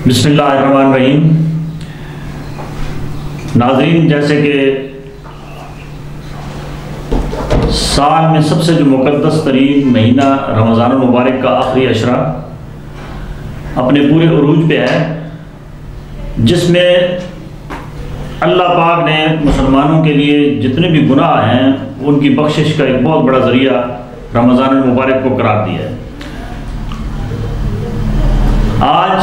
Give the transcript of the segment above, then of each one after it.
بسم اللہ الرحمن الرحیم۔ ناظرین، جیسے کہ سال میں سب سے جو مقدس ترین مہینہ رمضان المبارک کا آخری عشرہ اپنے پورے عروج پہ ہے، جس میں اللہ پاک نے مسلمانوں کے لیے جتنے بھی گناہ ہیں ان کی بخشش کا ایک بہت بڑا ذریعہ رمضان المبارک کو قرار دیا ہے۔ آج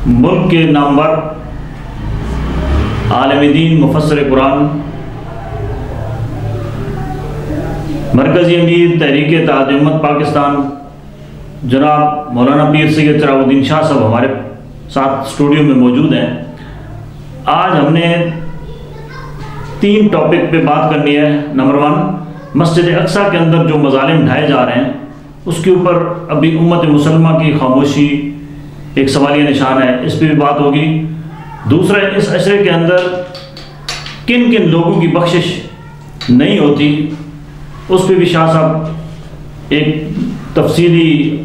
ملک کے نامور عالم دین مفسر قرآن، مرکزی امیر تحریک اتحاد امت پاکستان جناب مولانا پیر سید چراغ الدین شاہ صاحب ہمارے ساتھ اسٹوڈیو میں موجود ہیں۔ آج ہم نے 3 ٹاپک پہ بات کرنی ہے۔ نمبر 1، مسجد اقصیٰ کے اندر جو مظالم ڈھائے جا رہے ہیں اس کے اوپر ابھی امت مسلمہ کی خاموشی ایک سوالیہ نشان ہے، اس پہ بھی بات ہوگی۔ دوسرا، اس عشرے کے اندر کن کن لوگوں کی بخشش نہیں ہوتی، اس پہ بھی شاہ صاحب ایک تفصیلی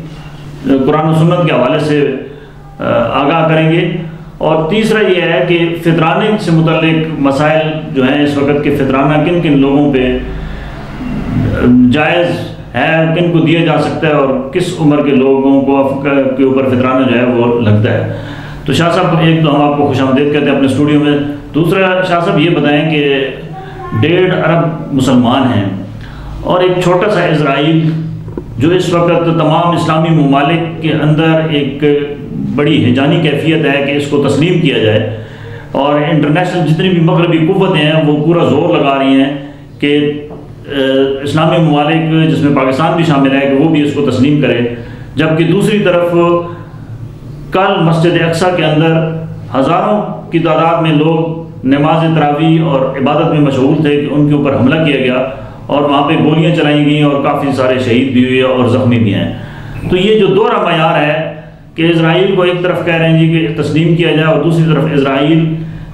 قرآن و سنت کے حوالے سے آگاہ کریں گے۔ اور تیسرا یہ ہے کہ فطرانے سے متعلق مسائل جو ہیں اس وقت کے فطرانہ کن کن لوگوں پہ جائز ہے، کن کو دیا جا سکتا ہے اور کس عمر کے لوگوں کو کے اوپر فطرانہ جو ہے وہ لگتا ہے۔ تو شاہ صاحب، ایک تو ہم آپ کو خوش آمدید کہتے ہیں اپنے اسٹوڈیو میں۔ دوسرا، شاہ صاحب یہ بتائیں کہ 1.5 ارب مسلمان ہیں اور ایک چھوٹا سا اسرائیل جو اس وقت تمام اسلامی ممالک کے اندر ایک بڑی ہیجانی کیفیت ہے کہ اس کو تسلیم کیا جائے، اور انٹرنیشنل جتنی بھی مغربی قوتیں ہیں وہ پورا زور لگا رہی ہیں کہ اسلامی ممالک جس میں پاکستان بھی شامل ہے کہ وہ بھی اس کو تسلیم کرے، جبکہ دوسری طرف کل مسجد اقصیٰ کے اندر ہزاروں کی تعداد میں لوگ نماز تراویح اور عبادت میں مشغول تھے کہ ان کے اوپر حملہ کیا گیا اور وہاں پہ گولیاں چلائی گئیں اور کافی سارے شہید بھی ہوئے اور زخمی بھی ہیں۔ تو یہ جو دوہرا معیار ہے کہ اسرائیل کو ایک طرف کہہ رہے ہیں جی کہ تسلیم کیا جائے اور دوسری طرف اسرائیل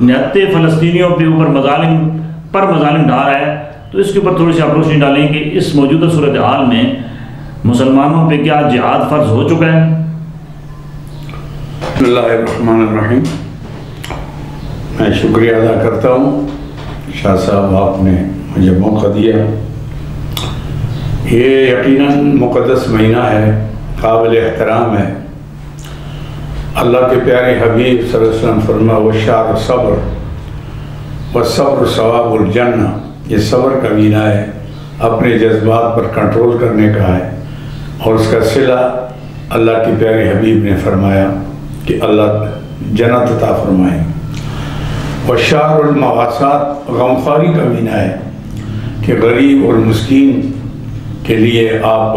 نہتے فلسطینیوں پہ اوپر مظالم ڈھا رہا ہے، تو اس کے اوپر تھوڑی سی آپ روشنی ڈالیں کہ اس موجودہ صورتحال میں مسلمانوں پہ کیا جہاد فرض ہو چکا ہے؟ بسم اللہ الرحمن الرحیم۔ میں شکریہ ادا کرتا ہوں شاہ صاحب، آپ نے مجھے موقع دیا۔ یہ یقیناً مقدس مہینہ ہے، قابل احترام ہے۔ اللہ کے پیارے حبیب صلی اللہ علیہ وسلم فرمایا وَالشَّهْرُ صبر وَالصَّبْرُ ثواب الجنہ، یہ صبر کا مہینہ ہے، اپنے جذبات پر کنٹرول کرنے کا ہے، اور اس کا صلہ اللہ کے پیارے حبیب نے فرمایا کہ اللہ جنت عطا فرمائے۔ وَالشَّهْرُ الْمَوَاسَاةِ، غمخواری کا مہینہ ہے کہ غریب اور مسکین کے لیے آپ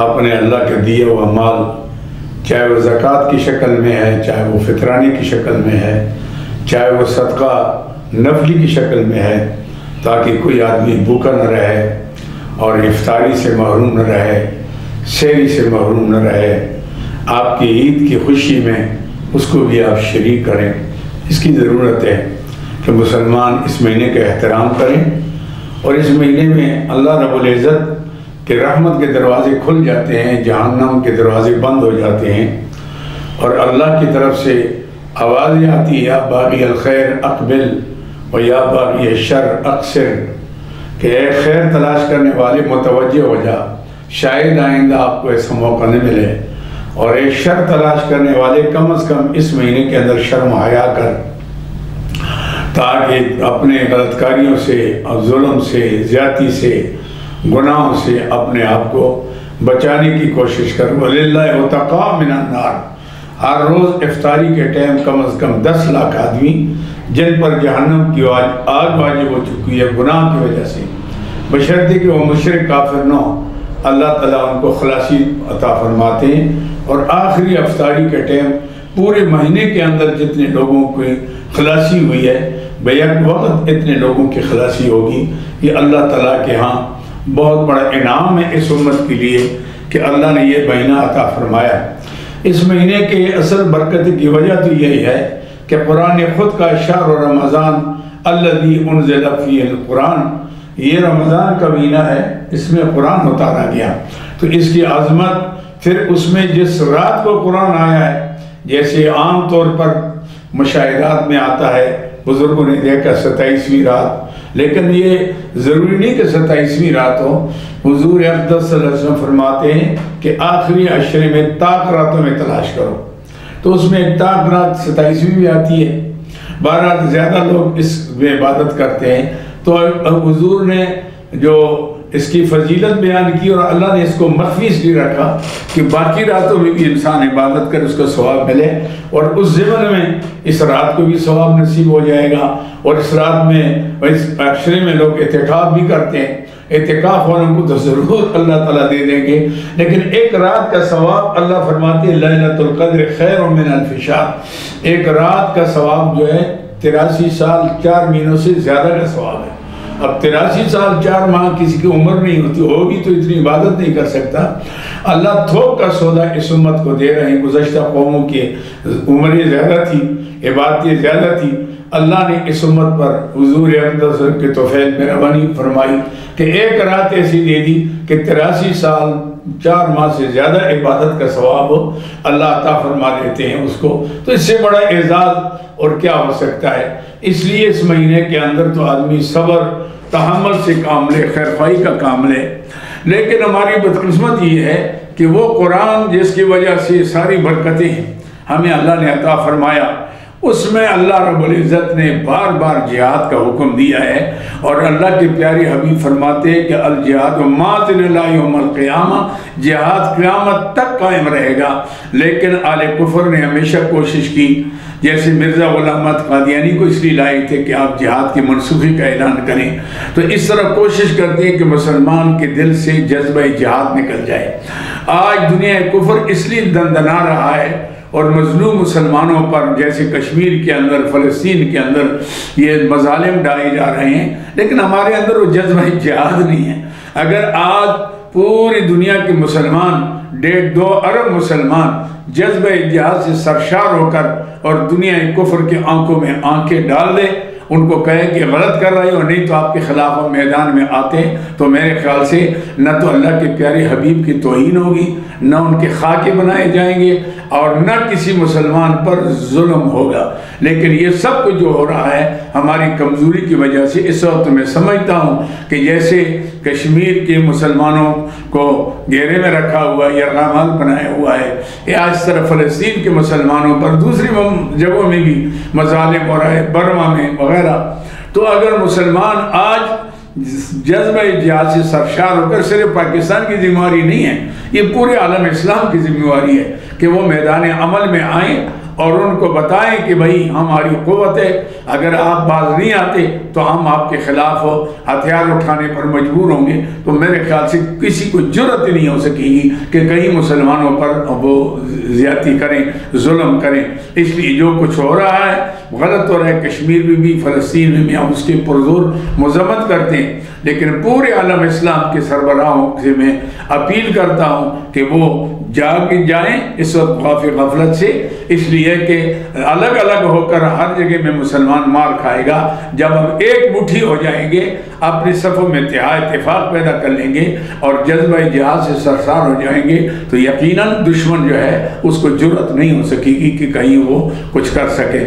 اپنے اللہ کے دیے ہوا مال، چاہے وہ زکوٰۃ کی شکل میں ہے، چاہے وہ فطرانے کی شکل میں ہے، چاہے وہ صدقہ نفلی کی شکل میں ہے، تاکہ کوئی آدمی بھوکا نہ رہے اور افطاری سے محروم نہ رہے، سحری سے محروم نہ رہے۔ آپ کی عید کی خوشی میں اس کو بھی آپ شریک کریں۔ اس کی ضرورت ہے کہ مسلمان اس مہینے کا احترام کریں، اور اس مہینے میں اللہ رب العزت کہ رحمت کے دروازے کھل جاتے ہیں، جہنم کے دروازے بند ہو جاتے ہیں، اور اللہ کی طرف سے آوازیں آتی یا باغی الخیر اقبل و یا باغی الشر اقصر، کہ اے خیر تلاش کرنے والے متوجہ ہو جا، شاید آئندہ آپ کو ایسا موقع نہیں ملے، اور اے شر تلاش کرنے والے کم از کم اس مہینے کے اندر شرم حیا کر، تاکہ اپنے غلط کاریوں سے اور ظلم سے، زیادتی سے، گناہوں سے اپنے آپ کو بچانے کی کوشش کر۔ وَلِلَّهِ عُتَقَاء مِنَ النَّارِ، ہر روز افطاری کے ٹائم کم از کم 10 لاکھ آدمی جن پر جہنم کی آگ واجب ہو چکی ہے گناہ کی وجہ سے، بشرطے کہ وہ مشرک کافر نہ ہو، اللہ تعالیٰ ان کو خلاصی عطا فرماتے ہیں۔ اور آخری افطاری کے ٹائم پورے مہینے کے اندر جتنے لوگوں کی خلاصی ہوئی ہے، بیک وقت اتنے لوگوں کی خلاصی ہوگی۔ یہ اللہ تعالیٰ کے ہاں بہت بڑا انعام ہے اس امت کے لیے کہ اللہ نے یہ مہینہ عطا فرمایا۔ اس مہینے کے اصل برکت کی وجہ تو یہی ہے کہ قرآن خود کا شہر رمضان الذی انزل فیہ القرآن، یہ رمضان کا مہینہ ہے، اس میں قرآن اتارا گیا، تو اس کی عظمت پھر اس میں جس رات کو قرآن آیا ہے جیسے عام طور پر مشاہدات میں آتا ہے بزرگوں نے دیکھا 27ویں رات، لیکن یہ ضروری نہیں کہ 27ویں رات ہو۔ حضور اقدس صلی اللہ علیہ وسلم فرماتے ہیں کہ آخری عشرے میں طاق راتوں میں تلاش کرو، تو اس میں طاق رات 27ویں بھی آتی ہے۔ بہرحال زیادہ لوگ اس میں عبادت کرتے ہیں، تو حضور نے جو اس کی فضیلت بیان کی اور اللہ نے اس کو مخفی اس لیے رکھا کہ باقی راتوں میں بھی انسان عبادت کر اس کو ثواب ملے، اور اس ضمن میں اس رات کو بھی ثواب نصیب ہو جائے گا۔ اور اس رات میں اس عشرے میں لوگ اعتکاف بھی کرتے ہیں، اعتکاف والوں کو تو ضرور اللہ تعالیٰ دے دیں گے، لیکن ایک رات کا ثواب اللہ فرماتے ہیں لیلۃ القدر خیر من الف شہر، ایک رات کا ثواب جو ہے 83 سال 4 مہینوں سے زیادہ کا ثواب ہے۔ اب 83 سال 4 ماہ کسی کی عمر نہیں ہوتی، ہوگی تو اتنی عبادت نہیں کر سکتا۔ اللہ تھوک کا سودا اس امت کو دے رہے ہیں۔ گزشتہ قوموں کی عمریں زیادہ تھی، عبادتیں زیادہ تھی، اللہ نے اس امت پر حضور اقدس کے توفیل مہربانی فرمائی کہ ایک رات ایسی دے دی کہ 83 سال 4 ماہ سے زیادہ عبادت کا ثواب اللہ عطا فرما دیتے ہیں اس کو۔ تو اس سے بڑا اعزاز اور کیا ہو سکتا ہے؟ اس لیے اس مہینے کے اندر تو آدمی صبر تحمل سے کام لے، خیر خواہی کا کام لے۔ لیکن ہماری بدقسمت یہ ہے کہ وہ قرآن جس کی وجہ سے ساری برکتیں ہمیں اللہ نے عطا فرمایا، اس میں اللہ رب العزت نے بار بار جہاد کا حکم دیا ہے، اور اللہ کے پیارے حبیب فرماتے ہیں کہ الجہاد ماضٍ الی یوم القیامہ، جہاد قیامت تک قائم رہے گا۔ لیکن آل کفر نے ہمیشہ کوشش کی، جیسے مرزا غلام احمد قادیانی کو اس لیے لائے تھے کہ آپ جہاد کی منسوخی کا اعلان کریں، تو اس طرح کوشش کرتے ہیں کہ مسلمان کے دل سے جذبہ جہاد نکل جائے۔ آج دنیا کفر اس لیے دندنا رہا ہے، اور مظلوم مسلمانوں پر جیسے کشمیر کے اندر، فلسطین کے اندر یہ مظالم ڈالے جا رہے ہیں، لیکن ہمارے اندر وہ جذبہ جہاد نہیں ہے۔ اگر آج پوری دنیا کے مسلمان 1.5-2 ارب مسلمان جذبہ جہاد سے سرشار ہو کر اور دنیا کفر کے آنکھوں میں آنکھیں ڈال دے، ان کو کہے کہ غلط کر رہے ہو، نہیں تو آپ کے خلاف ہم میدان میں آتے ہیں، تو میرے خیال سے نہ تو اللہ کے پیارے حبیب کی توہین ہوگی، نہ ان کے خاکے بنائے جائیں گے، اور نہ کسی مسلمان پر ظلم ہوگا۔ لیکن یہ سب کچھ جو ہو رہا ہے ہماری کمزوری کی وجہ سے۔ اس وقت میں سمجھتا ہوں کہ جیسے کشمیر کے مسلمانوں کو گھیرے میں رکھا ہوا ہے، یرغمال بنایا ہوا ہے، یا اس طرح فلسطین کے مسلمانوں پر دوسری جگہوں میں بھی مظالم ہو رہا ہے، برما میں وغیرہ۔ تو اگر مسلمان آج جذبہ جہاد سے سرشار ہو کر، صرف پاکستان کی ذمہ داری نہیں ہے، یہ پورے عالم اسلام کی ذمہ داری ہے کہ وہ میدان عمل میں آئیں اور ان کو بتائیں کہ بھائی ہماری قوت ہے، اگر آپ باز نہیں آتے تو ہم آپ کے خلاف ہتھیار اٹھانے پر مجبور ہوں گے۔ تو میرے خیال سے کسی کو جرأت نہیں ہو سکے گی کہ کہیں مسلمانوں پر وہ زیادتی کریں، ظلم کریں۔ اس لیے جو کچھ ہو رہا ہے غلط ہو رہا ہے، کشمیر میں بھی، فلسطین میں بھی، ہم اس کی پرزور مذمت کرتے ہیں، لیکن پورے عالم اسلام کے سربراہوں سے میں اپیل کرتا ہوں کہ وہ جاگ جائیں اس وقت غفلت سے، اس لیے کہ الگ الگ ہو کر ہر جگہ میں مسلمان مار کھائے گا۔ جب ہم ایک مٹھی ہو جائیں گے، اپنی صفوں میں اتفاق پیدا کر لیں گے اور جذبہ جہاد سے سرشار ہو جائیں گے، تو یقیناً دشمن جو ہے اس کو جرأت نہیں ہو سکے گی کہ کہیں وہ کچھ کر سکے۔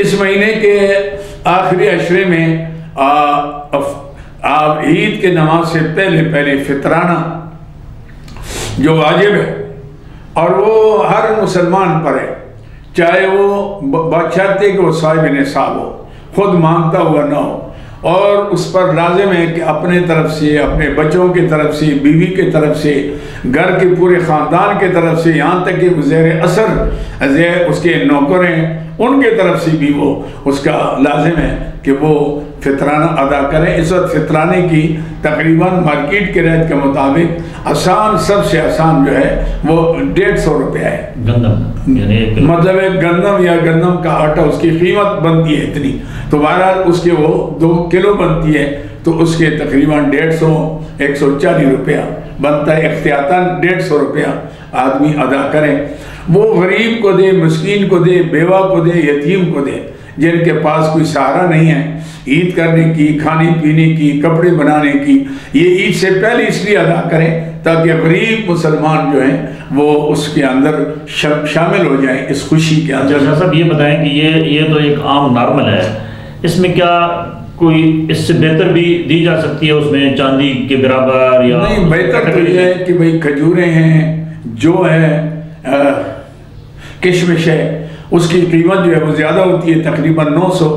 اس مہینے کے آخری عشرے میں عید کے نماز سے پہلے فطرانہ جو واجب ہے، اور وہ ہر مسلمان پر ہے، چاہے وہ بچاتے کہ وہ صاحب نصاب ہو، خود مانگتا ہوا نہ ہو، اور اس پر لازم ہے کہ اپنے طرف سے، اپنے بچوں کی طرف سے، بیوی کی طرف سے، گھر کے پورے خاندان کی طرف سے، یہاں تک کہ زیر اثر اس کے نوکر ہیں ان کے طرف سے بھی وہ اس کا لازم ہے کہ وہ فطرانہ ادا کریں۔ اس وقت فطرانے کی تقریباً مارکیٹ کے ریٹ کے مطابق آسان، سب سے آسان جو ہے وہ 150 روپے ہے۔ گندم یعنی مطلب ہے گندم یا گندم کا آٹا، اس کی قیمت بنتی ہے اتنی، تو بہرحال اس کے وہ 2 کلو بنتی ہے، تو اس کے تقریباً 150-140 روپیہ بنتا ہے۔ احتیاطاً 150 روپیہ آدمی ادا کریں، وہ غریب کو دے، مسکین کو دے، بیوہ کو دے، یتیم کو دے، جن کے پاس کوئی سہارا نہیں ہے عید کرنے کی، کھانے پینے کی، کپڑے بنانے کی۔ یہ عید سے پہلے اس لیے ادا کریں تاکہ غریب مسلمان جو ہیں وہ اس کے اندر شامل ہو جائیں اس خوشی کے اندر۔ شاہ صاحب یہ بتائیں کہ یہ تو ایک عام نارمل ہے، اس میں کیا کوئی اس سے بہتر بھی دی جا سکتی ہے، اس میں چاندی کے برابر یا نہیں؟ بہتر تو یہ ہے کہ بھئی کھجوریں ہیں، جو ہے کشمش ہے، اس کی قیمت جو ہے وہ زیادہ ہوتی ہے، تقریباً 900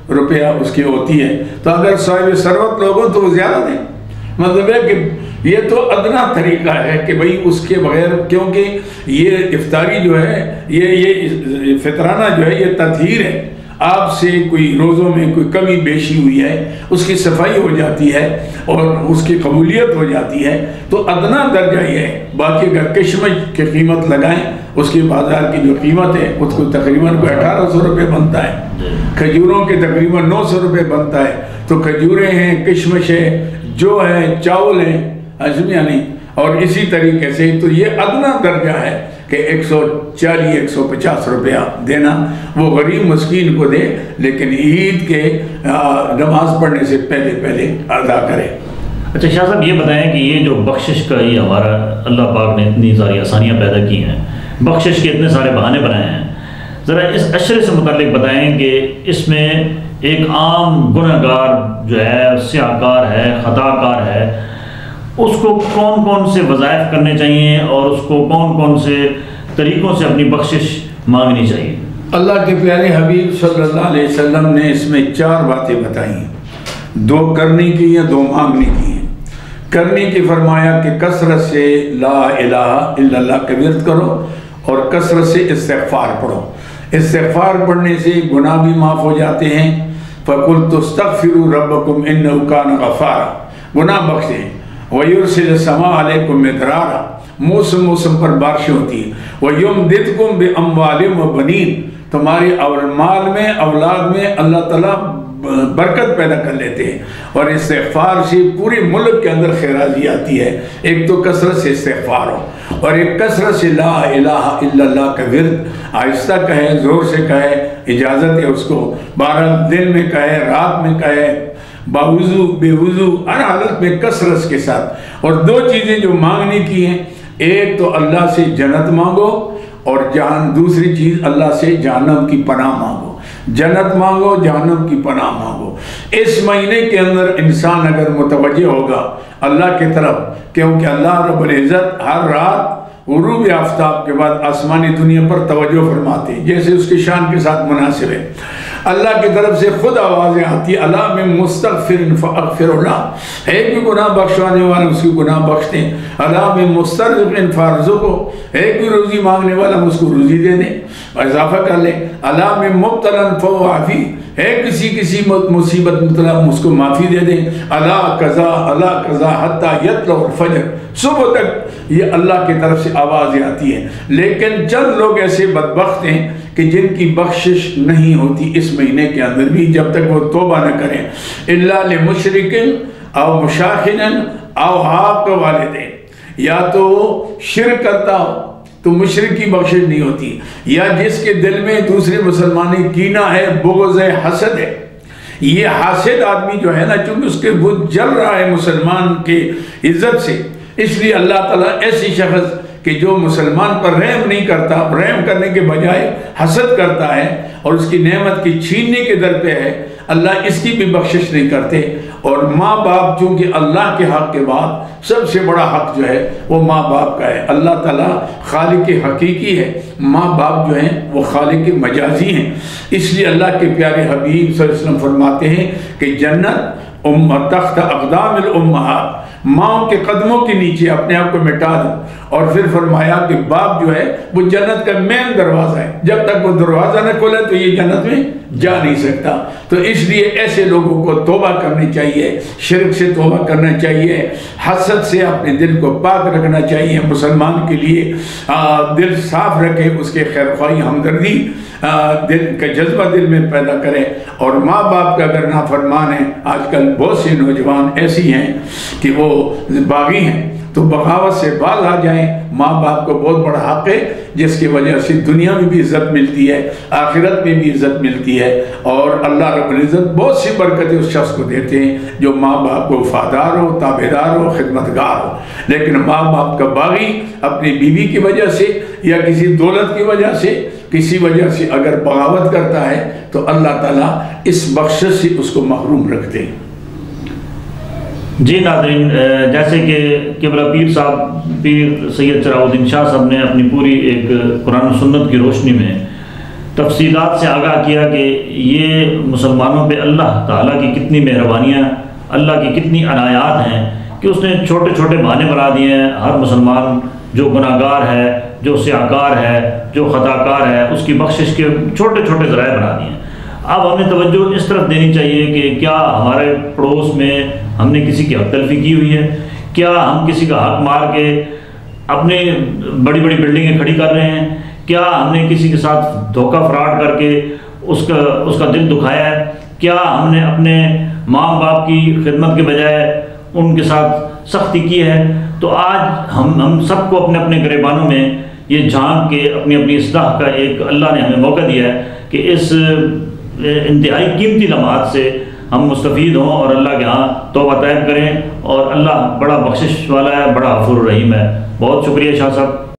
روپیہ اس کی ہوتی ہے، تو اگر صاحب ثروت لوگ ہوں تو وہ زیادہ دیں۔ مطلب ہے کہ یہ تو ادنا طریقہ ہے کہ بھئی اس کے بغیر، کیونکہ یہ افطاری جو ہے یہ فطرانہ جو ہے یہ تطہیر ہے، آپ سے کوئی روزوں میں کوئی کمی بیشی ہوئی ہے اس کی صفائی ہو جاتی ہے اور اس کی قبولیت ہو جاتی ہے، تو ادنا درجہ یہ ہے۔ باقی اگر کشمش کی قیمت لگائیں، اس کی بازار کی جو قیمت ہے اس کو تقریباً 1800 روپے بنتا ہے، کھجوروں کے تقریباً 900 روپے بنتا ہے، تو کھجوریں ہیں، کشمش ہے، جو ہے چاول ہیں، یعنی اور اسی طریقے سے تو یہ ادنا درجہ ہے کہ 140-150 روپیہ دینا وہ غریب مسکین کو دے، لیکن عید کے نماز پڑھنے سے پہلے ادا کرے۔ اچھا شاہ صاحب یہ بتائیں کہ یہ جو بخشش کا یہ ہمارا اللہ پاک نے اتنی ساری آسانیاں پیدا کی ہیں، بخشش کے اتنے سارے بہانے بنائے ہیں، ذرا اس عشرے سے متعلق بتائیں کہ اس میں ایک عام گناہ گار جو ہے، سیاہ کار ہے، خطا کار ہے، اس کو کون کون سے وظائف کرنے چاہیے اور اس کو کون کون سے طریقوں سے اپنی بخشش مانگنی چاہیے؟ اللہ کے پیارے حبیب صلی اللہ علیہ وسلم نے اس میں 4 باتیں بتائی ہیں، 2 کرنے کی ہیں، 2 مانگنے کی ہیں۔ کرنے کی فرمایا کہ کثرت سے لا الہ الا اللہ کا ورد کرو اور کثرت سے استغفار پڑھو۔ استغفار پڑھنے سے گناہ بھی معاف ہو جاتے ہیں۔ فَقُلْتُ اسْتَغْفِرُوا رَبَّكُمْ إِنَّهُ كَانَ غَفَّارًا، گناہ بخشیں۔ وَيُرْسِلِ السَّمَاءَ عَلَيْكُمْ مِدْرَارًا، موسم پر بارشیں ہوتی ہیں۔ وَيُمْدِدْكُمْ بِأَمْوَالٍ وَبَنِينَ، تمہاری مال میں، اولاد میں اللہ تعالیٰ برکت پیدا کر لیتے ہیں۔ اور استغفار سے پورے ملک کے اندر خیرازی آتی ہے۔ ایک تو کثرت سے استغفار ہو اور ایک کثرت سے لا الہ الا اللہ کا ورد، آہستہ کہے، زور سے کہے، اجازت ہے اس کو، 12 دن میں کہے، رات میں کہے، باوضو بے وضو، ہر حالت میں کثرت کے ساتھ۔ اور 2 چیزیں جو مانگنے کی ہیں، ایک تو اللہ سے جنت مانگو اور دوسری چیز اللہ سے جہنم کی پناہ مانگو۔ جنت مانگو، جہنم کی پناہ مانگو۔ اس مہینے کے اندر انسان اگر متوجہ ہوگا اللہ کی طرف، کیونکہ اللہ رب العزت ہر رات غروب آفتاب کے بعد آسمانی دنیا پر توجہ فرماتے ہیں، جیسے اس کی شان کے ساتھ مناسب ہے۔ اللہ کی طرف سے خود آوازیں آتی ہیں، اللہ میں مستغفر فاغفر اللہ، ایک بھی گناہ بخشوانے والا اس کی گناہ بخش دیں۔ اللہ میں مسترزق فارزقو، ایک بھی روزی مانگنے والا اس کو روزی دے دیں، اضافہ کر لیں۔ اللہ میں مبتلا فعافی، ہے کسی مصیبت مبتلا اس کو معافی دے دیں۔ اللہ قضا حتی یطلع الفجر، صبح تک یہ اللہ کی طرف سے آوازیں آتی ہیں۔ لیکن چند لوگ ایسے بدبخت ہیں کہ جن کی بخشش نہیں ہوتی اس مہینے کے اندر بھی، جب تک وہ توبہ نہ کریں۔ الا لمشرک او مشاخن او حاق والدین، یا تو شرک کرتا ہو تو مشرک کی بخشش نہیں ہوتی، یا جس کے دل میں دوسرے مسلمانی کینہ ہے، بغض ہے، حسد ہے۔ یہ حاسد آدمی جو ہے نا، چونکہ اس کے وہ جل رہا ہے مسلمان کے عزت سے، اس لیے اللہ تعالیٰ ایسی شخص کہ جو مسلمان پر رحم نہیں کرتا، رحم کرنے کے بجائے حسد کرتا ہے اور اس کی نعمت کی چھیننے کے در پہ ہے، اللہ اس کی بھی بخشش نہیں کرتے۔ اور ماں باپ چونکہ اللہ کے حق کے بعد سب سے بڑا حق جو ہے وہ ماں باپ کا ہے۔ اللہ تعالیٰ خالق حقیقی ہے، ماں باپ جو ہیں وہ خالق مجازی ہیں۔ اس لیے اللہ کے پیارے حبیب صلی اللہ علیہ وسلم فرماتے ہیں کہ جنت تحت اقدام الامہات، ماں کے قدموں کے نیچے اپنے آپ کو مٹا دو۔ اور پھر فرمایا کہ باپ جو ہے وہ جنت کا مین دروازہ ہے، جب تک وہ دروازہ نہ کھولے تو یہ جنت میں جا نہیں سکتا۔ تو اس لیے ایسے لوگوں کو توبہ کرنی چاہیے، شرک سے توبہ کرنا چاہیے، حسد سے اپنے دل کو پاک رکھنا چاہیے، مسلمان کے لیے دل صاف رکھے، اس کے خیر خواہی ہمدردی دل کا جذبہ دل میں پیدا کرے۔ اور ماں باپ کا اگر نافرمان ہے، آج کل بہت سے نوجوان ایسی ہیں کہ وہ باغی ہیں، تو بغاوت سے باز آ جائیں۔ ماں باپ کو بہت بڑا حق ہے، جس کی وجہ سے دنیا میں بھی عزت ملتی ہے، آخرت میں بھی عزت ملتی ہے، اور اللہ رب العزت بہت سی برکتیں اس شخص کو دیتے ہیں جو ماں باپ کو وفادار ہو، تابعدار ہو، خدمتگار ہو۔ لیکن ماں باپ کا باغی اپنی بیوی کی وجہ سے یا کسی دولت کی وجہ سے، کسی وجہ سے اگر بغاوت کرتا ہے تو اللہ تعالیٰ اس بخشش سے اس کو محروم رکھتے ہیں۔ جی ناظرین، جیسے کہ قبلہ پیر صاحب، پیر سید چراغ الدین شاہ صاحب نے اپنی پوری ایک قرآن و سنت کی روشنی میں تفصیلات سے آگاہ کیا کہ یہ مسلمانوں پہ اللہ تعالیٰ کی کتنی مہربانیاں، اللہ کی کتنی عنایات ہیں کہ اس نے چھوٹے چھوٹے بہانے بنا دیے ہیں۔ ہر مسلمان جو گناہ گار ہے، جو سیاہکار ہے، جو خطا کار ہے، اس کی بخشش کے چھوٹے چھوٹے ذرائع بنا دیے ہیں۔ اب ہمیں توجہ اس طرف دینی چاہیے کہ کیا ہمارے پڑوس میں ہم نے کسی کی حق تلفی کی ہوئی ہے؟ کیا ہم کسی کا حق مار کے اپنے بڑی بڑی بلڈنگیں کھڑی کر رہے ہیں؟ کیا ہم نے کسی کے ساتھ دھوکہ فراڈ کر کے اس کا دل دکھایا ہے؟ کیا ہم نے اپنے ماں باپ کی خدمت کے بجائے ان کے ساتھ سختی کی ہے؟ تو آج ہم سب کو اپنے اپنے گریبانوں میں یہ جھانک کے اپنی اپنی اصلاح کا ایک اللہ نے ہمیں موقع دیا ہے کہ اس انتہائی قیمتی لمحات سے ہم مستفید ہوں اور اللہ کے ہاں توبہ طیب کریں، اور اللہ بڑا بخشش والا ہے، بڑا غفور الرحیم ہے۔ بہت شکریہ شاہ صاحب۔